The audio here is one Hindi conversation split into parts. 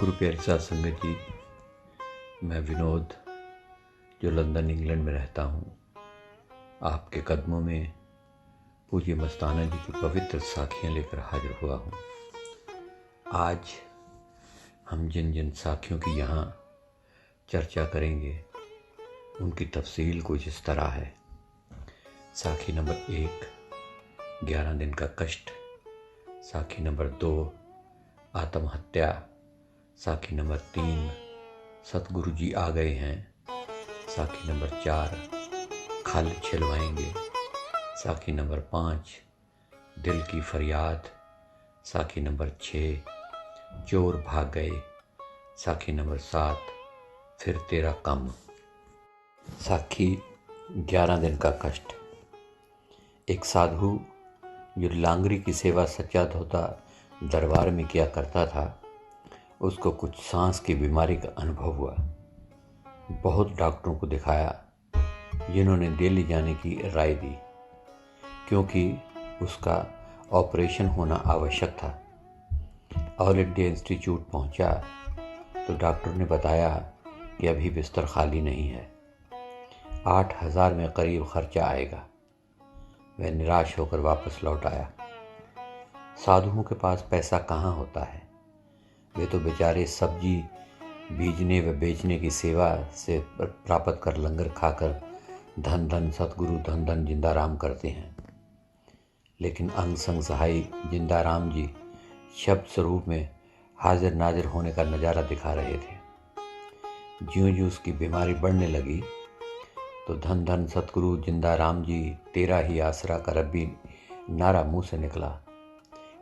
गुरु प्यारे साध संगत जी, मैं विनोद जो लंदन इंग्लैंड में रहता हूँ, आपके कदमों में पूज्य मस्ताना जी की पवित्र साखियाँ लेकर हाजिर हुआ हूँ। आज हम जिन जिन साखियों की यहाँ चर्चा करेंगे उनकी तफसील कुछ इस तरह है। साखी नंबर 1, 11 दिन का कष्ट। साखी नंबर 2, आत्महत्या। साखी नंबर 3, सतगुरु जी आ गए हैं। साखी नंबर 4, खल छिलवाएंगे। साखी नंबर 5, दिल की फरियाद। साखी नंबर 6, चोर भाग गए। साखी नंबर 7, फिर तेरा कम। साखी 11 दिन का कष्ट। एक साधु जो लांगरी की सेवा सच्चा धोता दरबार में किया करता था, उसको कुछ सांस की बीमारी का अनुभव हुआ। बहुत डॉक्टरों को दिखाया जिन्होंने दिल्ली जाने की राय दी, क्योंकि उसका ऑपरेशन होना आवश्यक था। ऑल इंडिया इंस्टीट्यूट पहुंचा तो डॉक्टर ने बताया कि अभी बिस्तर खाली नहीं है, 8,000 में करीब खर्चा आएगा। वह निराश होकर वापस लौट आया। साधुओं के पास पैसा कहाँ होता है, वे तो बेचारे सब्जी बीजने व बेचने की सेवा से प्राप्त कर लंगर खाकर धन धन सतगुरु धन धन जिंदाराम करते हैं। लेकिन अंग संग सहाय जिंदाराम जी शब्द स्वरूप में हाजिर नाजिर होने का नज़ारा दिखा रहे थे। ज्यों ज्यों उसकी बीमारी बढ़ने लगी तो धन धन सतगुरु जिंदाराम जी तेरा ही आसरा का रब्बी नारा मुंह से निकला।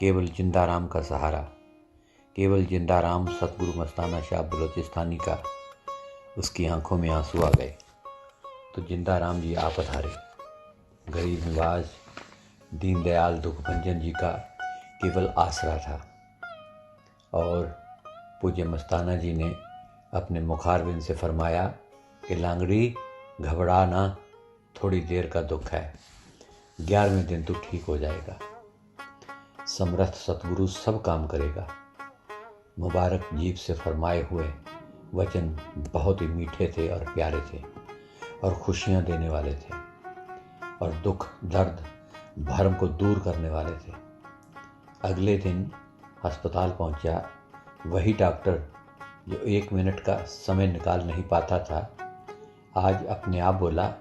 केवल जिंदाराम का सहारा, केवल जिंदाराम सतगुरु मस्ताना शाह बलोचिस्तानी का। उसकी आंखों में आंसू आ गए तो जिंदाराम जी आप पधारे। गरीब निवाज दीनदयाल दुखभंजन जी का केवल आसरा था और पूज्य मस्ताना जी ने अपने मुखारबिंद से फरमाया कि लांगड़ी घबरा ना, थोड़ी देर का दुख है, 11वें दिन तो ठीक हो जाएगा। समर्थ सतगुरु सब काम करेगा। मुबारक जीभ से फरमाए हुए वचन बहुत ही मीठे थे और प्यारे थे और खुशियाँ देने वाले थे और दुख दर्द भरम को दूर करने वाले थे। अगले दिन अस्पताल पहुंचा वही डॉक्टर जो 1 मिनट का समय निकाल नहीं पाता था, आज अपने आप बोला,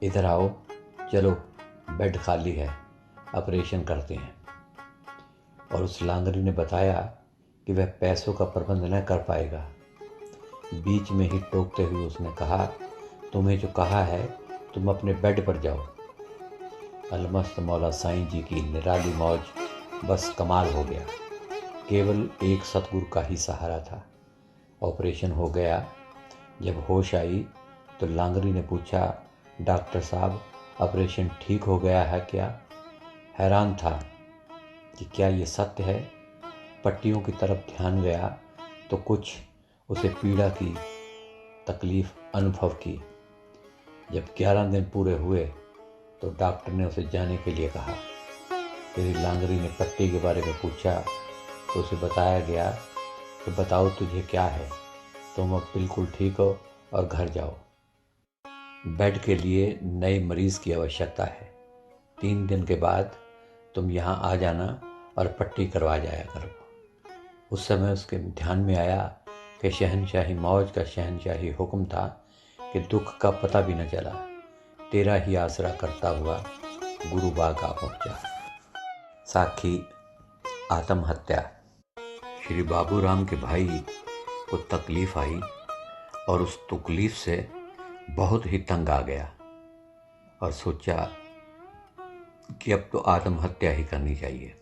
इधर आओ, चलो बेड खाली है, ऑपरेशन करते हैं। और उस लांगरी ने बताया कि वह पैसों का प्रबंध न कर पाएगा। बीच में ही टोकते हुए उसने कहा, तुम्हें जो कहा है तुम अपने बेड पर जाओ। अलमस्त मौला साईं जी की निराली मौज, बस कमाल हो गया। केवल एक सतगुरु का ही सहारा था। ऑपरेशन हो गया। जब होश आई तो लांगरी ने पूछा, डॉक्टर साहब ऑपरेशन ठीक हो गया है क्या? हैरान था कि क्या ये सत्य है। पट्टियों की तरफ ध्यान गया तो कुछ उसे पीड़ा की तकलीफ अनुभव की। जब 11 दिन पूरे हुए तो डॉक्टर ने उसे जाने के लिए कहा। फिर लांगरी ने पट्टी के बारे में पूछा तो उसे बताया गया कि बताओ तुझे क्या है, तुम अब बिल्कुल ठीक हो और घर जाओ। बेड के लिए नए मरीज की आवश्यकता है। 3 दिन के बाद तुम यहाँ आ जाना और पट्टी करवा जाया करो। उस समय उसके ध्यान में आया कि शहनशाही मौज का शहनशाही हुक्म था कि दुख का पता भी न चला, तेरा ही आसरा करता हुआ गुरु बाग आ पहुंचा। साखी आत्महत्या। श्री बाबूराम के भाई को तकलीफ आई और उस तकलीफ से बहुत ही तंग आ गया और सोचा कि अब तो आत्महत्या ही करनी चाहिए,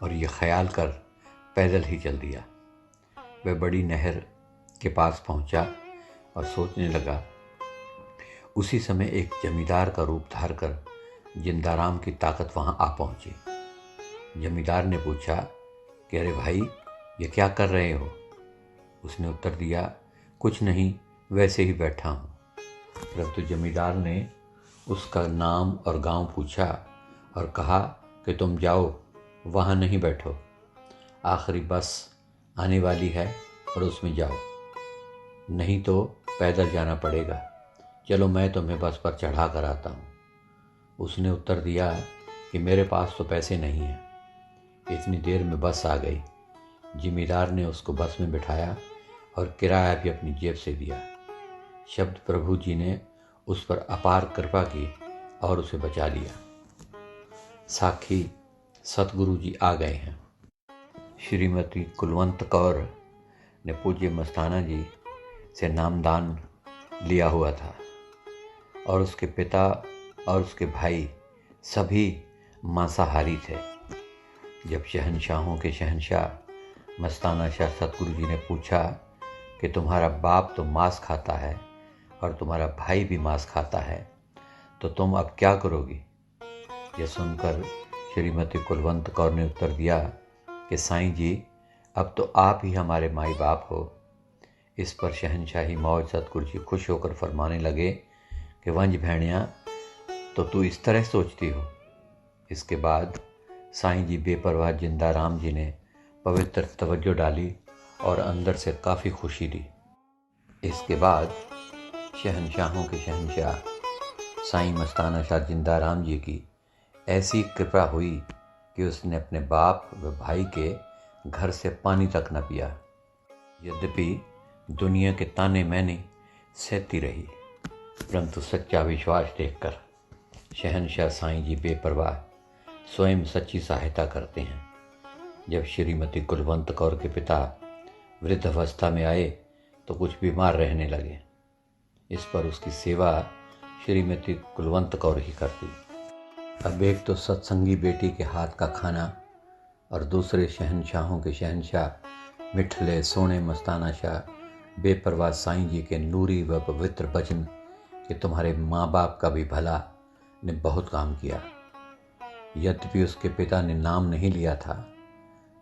और ये ख्याल कर पैदल ही चल दिया। वह बड़ी नहर के पास पहुंचा और सोचने लगा। उसी समय एक जमींदार का रूप धारकर जिंदाराम की ताकत वहां आ पहुंची। जमींदार ने पूछा कि अरे भाई, ये क्या कर रहे हो? उसने उत्तर दिया, कुछ नहीं, वैसे ही बैठा हूँ। परंतु जमींदार ने उसका नाम और गांव पूछा और कहा कि तुम जाओ, वहाँ नहीं बैठो, आखिरी बस आने वाली है और उसमें जाओ, नहीं तो पैदल जाना पड़ेगा। चलो मैं तुम्हें बस पर चढ़ा कर आता हूँ। उसने उत्तर दिया कि मेरे पास तो पैसे नहीं हैं। इतनी देर में बस आ गई। जिम्मेदार ने उसको बस में बिठाया और किराया भी अपनी जेब से दिया। शब्द प्रभु जी ने उस पर अपार कृपा की और उसे बचा लिया। साखी सतगुरु जी आ गए हैं। श्रीमती कुलवंत कौर ने पूज्य मस्ताना जी से नामदान लिया हुआ था और उसके पिता और उसके भाई सभी मांसाहारी थे। जब शहंशाहों के शहंशाह मस्ताना शाह सतगुरु जी ने पूछा कि तुम्हारा बाप तो मांस खाता है और तुम्हारा भाई भी मांस खाता है, तो तुम अब क्या करोगी? यह सुनकर श्रीमती कुलवंत कौर ने उत्तर दिया कि साईं जी, अब तो आप ही हमारे माई बाप हो। इस पर शहंशाही मौज सतगुरु जी खुश होकर फरमाने लगे कि वंज भेड़िया, तो तू इस तरह सोचती हो। इसके बाद साईं जी बेपरवाह जिंदा राम जी ने पवित्र तवज्जो डाली और अंदर से काफ़ी खुशी ली। इसके बाद शहंशाहों के शहंशाह साईं मस्ताना शाह जिंदा राम जी की ऐसी कृपा हुई कि उसने अपने बाप व भाई के घर से पानी तक न पिया। यद्यपि दुनिया के ताने मैंने सहती रही, परंतु सच्चा विश्वास देखकर शहंशाह साईं जी बेपरवाह स्वयं सच्ची सहायता करते हैं। जब श्रीमती कुलवंत कौर के पिता वृद्धावस्था में आए तो कुछ बीमार रहने लगे। इस पर उसकी सेवा श्रीमती कुलवंत कौर ही करती। अब एक तो सत्संगी बेटी के हाथ का खाना और दूसरे शहंशाहों के शहंशाह मिठले सोने मस्ताना शाह बेपरवाह साईं जी के नूरी व पवित्र वचन कि तुम्हारे माँ बाप का भी भला ने बहुत काम किया। यद्यपि उसके पिता ने नाम नहीं लिया था,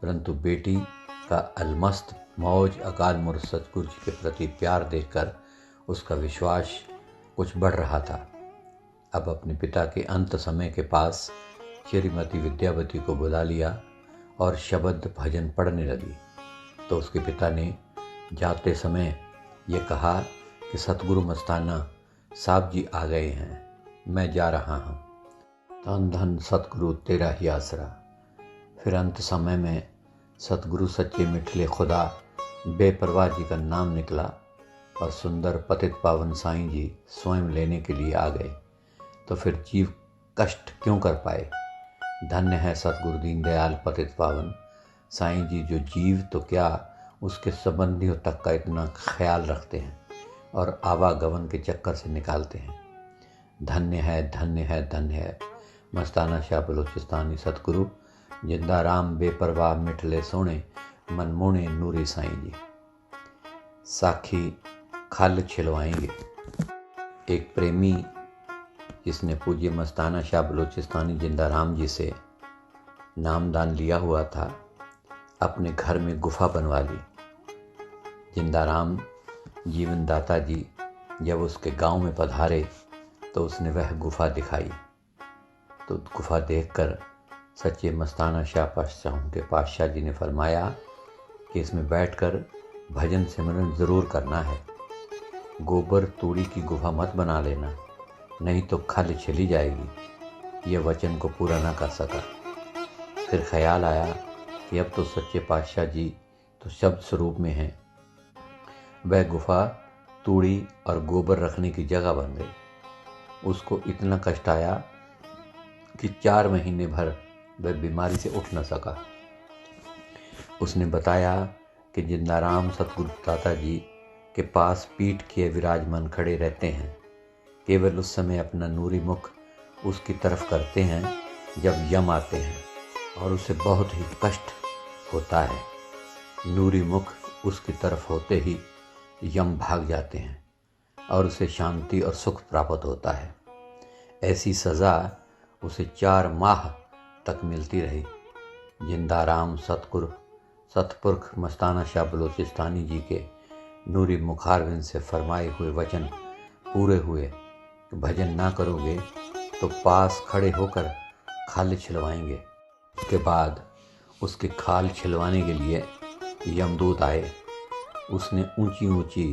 परंतु बेटी का अलमस्त मौज अकाल मूर्त सतगुरु जी के प्रति प्यार देखकर उसका विश्वास कुछ बढ़ रहा था। अब अपने पिता के अंत समय के पास श्रीमती विद्यावती को बुला लिया और शब्द भजन पढ़ने लगी। तो उसके पिता ने जाते समय ये कहा कि सतगुरु मस्ताना साहब जी आ गए हैं, मैं जा रहा हूँ। धन धन सतगुरु तेरा ही आसरा। फिर अंत समय में सतगुरु सच्चे मिठले खुदा बेपरवाह जी का नाम निकला और सुंदर पतित पावन साईं जी स्वयं लेने के लिए आ गए। तो फिर जीव कष्ट क्यों कर पाए। धन्य है सतगुरु दीन दयाल पतित पावन साईं जी, जो जीव तो क्या उसके संबंधियों तक का इतना ख्याल रखते हैं और आवागमन के चक्कर से निकालते हैं। धन्य है धन्य है धन्य है मस्ताना शाह बलोचिस्तानी सतगुरु जिंदा राम बेपरवाह मिठले सोने मनमोने नूरी साईं जी। साखी खल छिलवाएंगे। एक प्रेमी जिसने पूज्य मस्ताना शाह बलोचिस्तानी जिंदा राम जी से नामदान लिया हुआ था, अपने घर में गुफा बनवा ली। जिंदा राम जीवनदाता जी जब उसके गांव में पधारे तो उसने वह गुफा दिखाई। तो गुफा देखकर सच्चे मस्ताना शाह पातशाहों के पातशाह जी ने फरमाया कि इसमें बैठकर भजन सिमरन ज़रूर करना है। गोबर तूड़ी की गुफा मत बना लेना, नहीं तो खल छिली जाएगी। यह वचन को पूरा ना कर सका। फिर ख्याल आया कि अब तो सच्चे पातशाह जी तो शब्द स्वरूप में हैं। वह गुफा तूड़ी और गोबर रखने की जगह बन गई। उसको इतना कष्ट आया कि 4 महीने भर वह बीमारी से उठ न सका। उसने बताया कि जिंदाराम सतगुरु दाता जी के पास पीठ किए विराजमान खड़े रहते हैं। केवल उस समय अपना नूरी मुख उसकी तरफ करते हैं जब यम आते हैं और उसे बहुत ही कष्ट होता है। नूरी मुख उसकी तरफ होते ही यम भाग जाते हैं और उसे शांति और सुख प्राप्त होता है। ऐसी सज़ा उसे 4 माह तक मिलती रही। जिंदाराम सतपुरख मस्ताना शाह बलोचिस्तानी जी के नूरी मुखारविंद से फरमाए हुए वचन पूरे हुए कि भजन ना करोगे तो पास खड़े होकर खाल छिलवाएंगे। उसके बाद उसके खाल छिलवाने के लिए यमदूत आए। उसने ऊंची ऊंची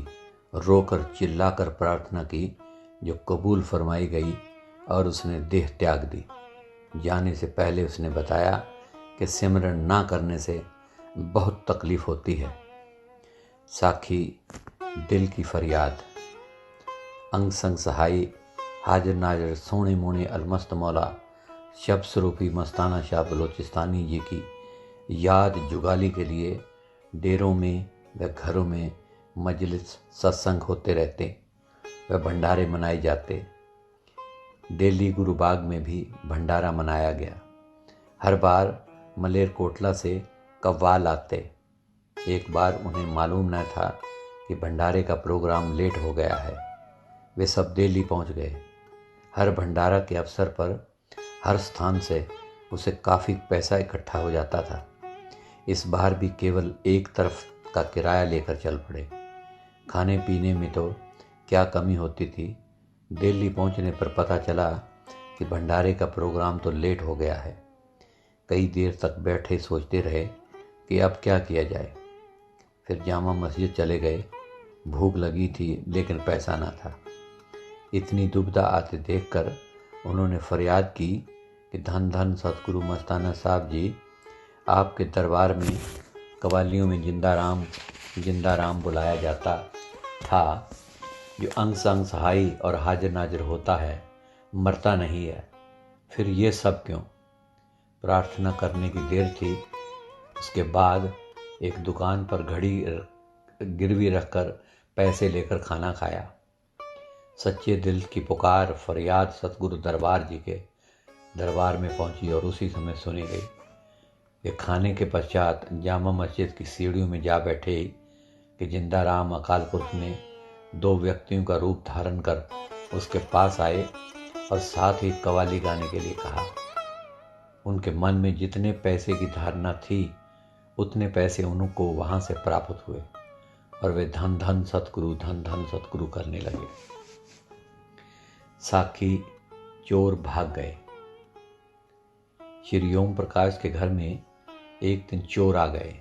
रोकर चिल्लाकर प्रार्थना की, जो कबूल फरमाई गई और उसने देह त्याग दी। जाने से पहले उसने बताया कि सिमरन ना करने से बहुत तकलीफ होती है। साखी दिल की फरियाद। अंग संग सहाई हाजिर नाजिर सोने मोने अलमस्त मौला शब स्वरूपी मस्ताना शाह बलोचिस्तानी जी की याद जुगाली के लिए डेरों में व घरों में मजलिस सत्संग होते रहते व भंडारे मनाए जाते। दिल्ली गुरुबाग में भी भंडारा मनाया गया। हर बार मलेरकोटला से कव्वाल आते। एक बार उन्हें मालूम न था कि भंडारे का प्रोग्राम लेट हो गया है। वे सब दिल्ली पहुंच गए। हर भंडारा के अवसर पर हर स्थान से उसे काफ़ी पैसा इकट्ठा हो जाता था। इस बार भी केवल एक तरफ का किराया लेकर चल पड़े। खाने पीने में तो क्या कमी होती थी। दिल्ली पहुंचने पर पता चला कि भंडारे का प्रोग्राम तो लेट हो गया है। कई देर तक बैठे सोचते रहे कि अब क्या किया जाए। फिर जामा मस्जिद चले गए। भूख लगी थी लेकिन पैसा ना था। इतनी दुविधा आते देखकर उन्होंने फरियाद की कि धन धन सतगुरु मस्ताना साहब जी, आपके दरबार में कवालियों में जिंदा राम बुलाया जाता था, जो अंग संग सहाई और हाजिर नाजिर होता है, मरता नहीं है। फिर ये सब क्यों? प्रार्थना करने की देर थी। उसके बाद एक दुकान पर घड़ी गिरवी रखकर पैसे लेकर खाना खाया। सच्चे दिल की पुकार फरियाद सतगुरु दरबार जी के दरबार में पहुंची और उसी समय सुनी गई। ये खाने के पश्चात जामा मस्जिद की सीढ़ियों में जा बैठे कि जिंदा राम अकाल पुरख ने 2 व्यक्तियों का रूप धारण कर उसके पास आए और साथ ही कव्वाली गाने के लिए कहा। उनके मन में जितने पैसे की धारणा थी उतने पैसे उनको वहां से प्राप्त हुए और वे धन धन सतगुरु करने लगे। साखी चोर भाग गए। श्री ओम प्रकाश के घर में एक दिन चोर आ गए।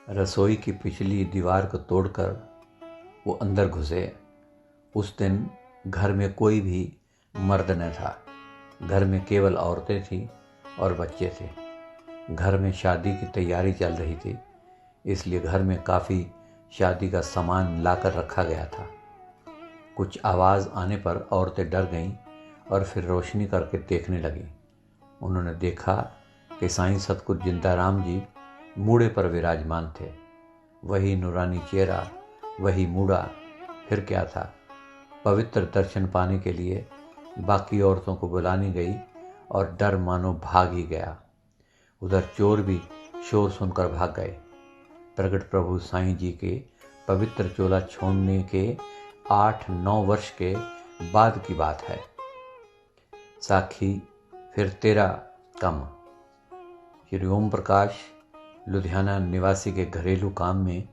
रसोई की पिछली दीवार को तोड़कर वो अंदर घुसे। उस दिन घर में कोई भी मर्द न था। घर में केवल औरतें थीं और बच्चे थे। घर में शादी की तैयारी चल रही थी, इसलिए घर में काफ़ी शादी का सामान लाकर रखा गया था। कुछ आवाज़ आने पर औरतें डर गईं और फिर रोशनी करके देखने लगीं। उन्होंने देखा कि साईं सतगुरु जिंदाराम जी मूड़े पर विराजमान थे। वही नूरानी चेहरा, वही मूड़ा, फिर क्या था। पवित्र दर्शन पाने के लिए बाकी औरतों को बुलानी गई और डर मानो भाग ही गया। उधर चोर भी शोर सुनकर भाग गए। प्रगट प्रभु साईं जी के पवित्र चोला छोड़ने के 8-9 वर्ष के बाद की बात है। साखी फिर तेरा कम। श्री ओम प्रकाश लुधियाना निवासी के घरेलू काम में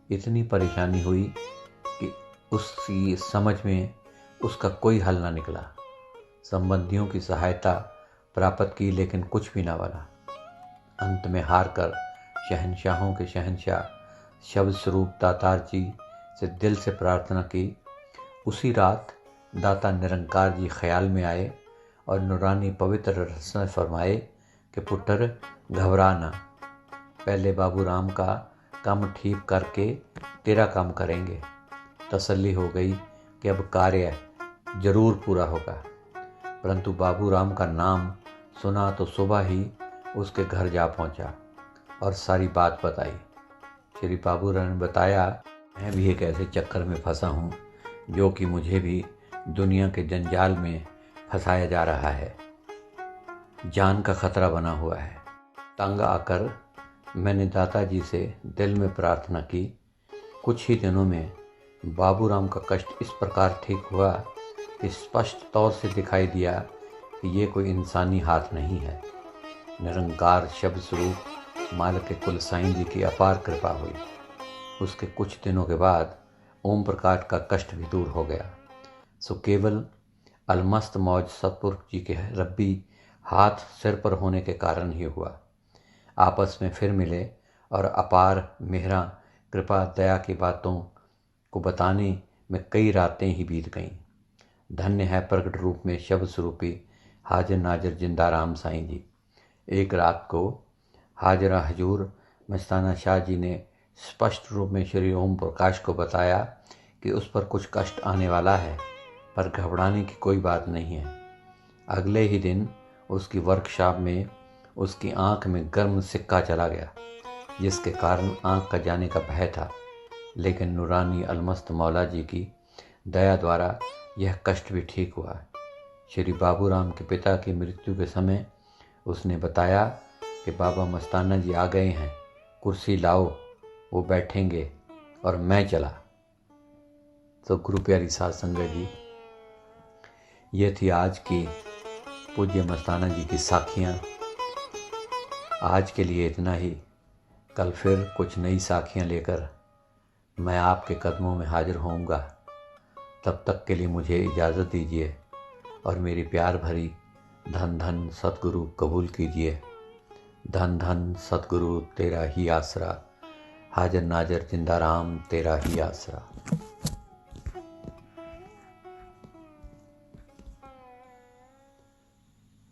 इतनी परेशानी हुई कि उसकी समझ में उसका कोई हल ना निकला। संबंधियों की सहायता प्राप्त की लेकिन कुछ भी ना बना। अंत में हार कर शहंशाहों के शहंशाह शब्द स्वरूप दातार जी से दिल से प्रार्थना की। उसी रात दाता निरंकार जी ख्याल में आए और नूरानी पवित्र रचना फरमाए कि पुत्र घबराना, पहले बाबू राम का काम ठीक करके तेरा काम करेंगे। तसल्ली हो गई कि अब कार्य जरूर पूरा होगा। परंतु बाबू राम का नाम सुना तो सुबह ही उसके घर जा पहुंचा और सारी बात बताई। श्री बाबू राम ने बताया, मैं भी एक ऐसे चक्कर में फंसा हूँ जो कि मुझे भी दुनिया के जंजाल में फंसाया जा रहा है। जान का खतरा बना हुआ है। तंग आकर मैंने दाताजी से दिल में प्रार्थना की। कुछ ही दिनों में बाबूराम का कष्ट इस प्रकार ठीक हुआ कि स्पष्ट तौर से दिखाई दिया कि ये कोई इंसानी हाथ नहीं है। निरंकार शब्द स्वरूप मालिक के कुल साईं जी की अपार कृपा हुई। उसके कुछ दिनों के बाद ओम प्रकाश का कष्ट भी दूर हो गया। सो केवल अलमस्त मौज सतपुरुष जी के रब्बी हाथ सिर पर होने के कारण ही हुआ। आपस में फिर मिले और अपार मेहरा कृपा दया की बातों को बताने में कई रातें ही बीत गईं। धन्य है प्रकट रूप में शब्द स्वरूपी हाजिर नाजिर जिंदा राम साईं जी। एक रात को हाजरा हजूर मस्ताना शाह जी ने स्पष्ट रूप में श्री ओम प्रकाश को बताया कि उस पर कुछ कष्ट आने वाला है, पर घबराने की कोई बात नहीं है। अगले ही दिन उसकी वर्कशॉप में उसकी आंख में गर्म सिक्का चला गया, जिसके कारण आंख का जाने का भय था। लेकिन नूरानी अलमस्त मौला जी की दया द्वारा यह कष्ट भी ठीक हुआ। श्री बाबूराम के पिता की मृत्यु के समय उसने बताया कि बाबा मस्ताना जी आ गए हैं, कुर्सी लाओ, वो बैठेंगे और मैं चला। तो गुरु प्यारी साध संगत जी, ये थी आज की पूज्य मस्ताना जी की साखियाँ। आज के लिए इतना ही। कल फिर कुछ नई साखियाँ लेकर मैं आपके कदमों में हाजिर होऊंगा। तब तक के लिए मुझे इजाज़त दीजिए और मेरी प्यार भरी धन धन सतगुरु कबूल कीजिए। धन धन सतगुरु तेरा ही आसरा, हाजिर नाजिर जिंदा राम तेरा ही आसरा।